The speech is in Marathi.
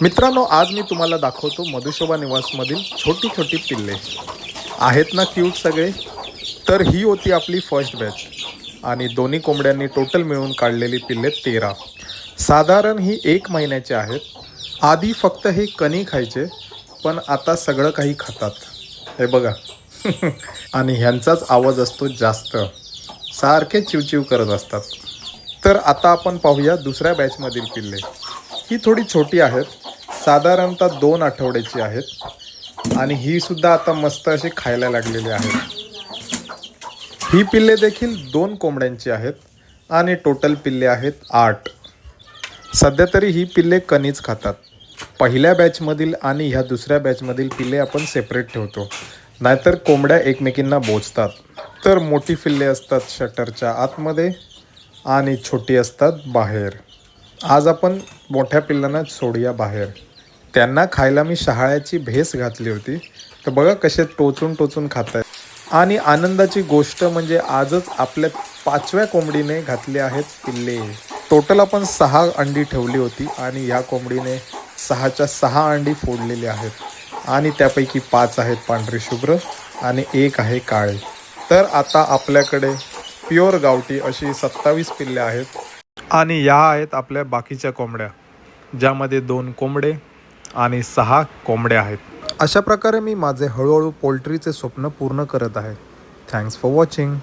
मित्रांनो, आज मी तुम्हाला दाखवतो मधुशोभा निवासमधील छोटी छोटी पिल्ले आहेत ना क्यूट सगळे. तर ही होती आपली फर्स्ट बॅच आणि दोन्ही कोंबड्यांनी टोटल मिळून काढलेली पिल्ले 13. साधारण ही 1 महिन्याची आहेत. आधी फक्त हे कणी खायचे, पण आता सगळं काही खातात. हे बघा. आणि ह्यांचाच आवाज असतो जास्त, सारखे चिवचिव करत असतात. तर आता आपण पाहूया दुसऱ्या बॅचमधील पिल्ले. ही थोडी छोटी आहेत, साधारणतः 2 आठवड्याची आहेत आणि ही सुद्धा आता मस्त अशी खायला लागलेली आहेत. ही पिल्ले देखील 2 कोंबड्यांची आहेत आणि टोटल पिल्ले आहेत 8. सध्या तरी ही पिल्ले कणीच खातात. पहिल्या बॅचमधील आणि ह्या दुसऱ्या बॅचमधील पिल्ले आपण सेपरेट ठेवतो, नाहीतर कोंबड्या एकमेकींना बोचतात. तर मोठी पिल्ले असतात शटरच्या आतमध्ये आणि छोटी असतात बाहेर. आज आपण मोठ्या पिल्लांना सोडूया बाहेर. त्यांना खायला मी शहाळ्याची भेस घातली होती, तर बघा कसे टोचून टोचून खात आहेत. आणि आनंदाची गोष्ट म्हणजे आजच आपल्या 5व्या कोंबडीने घातले आहेत पिल्ले. टोटल आपण 6 अंडी ठेवली होती आणि ह्या कोंबडीने 6च्या 6 अंडी फोडलेली आहेत आणि त्यापैकी 5 आहेत पांढरी शुभ्र आणि 1 आहे काळे. तर आता आपल्याकडे प्युअर गावठी अशी 27 पिल्ले आहेत आणि या आहेत आपल्या बाकीच्या कोंबड्या, ज्यामध्ये 2 कोंबडे आणि 6 कोंबड्या आहेत. अशा प्रकारे मी माझे हळूहळू पोल्ट्रीचे स्वप्न पूर्ण करत आहे. Thanks for watching.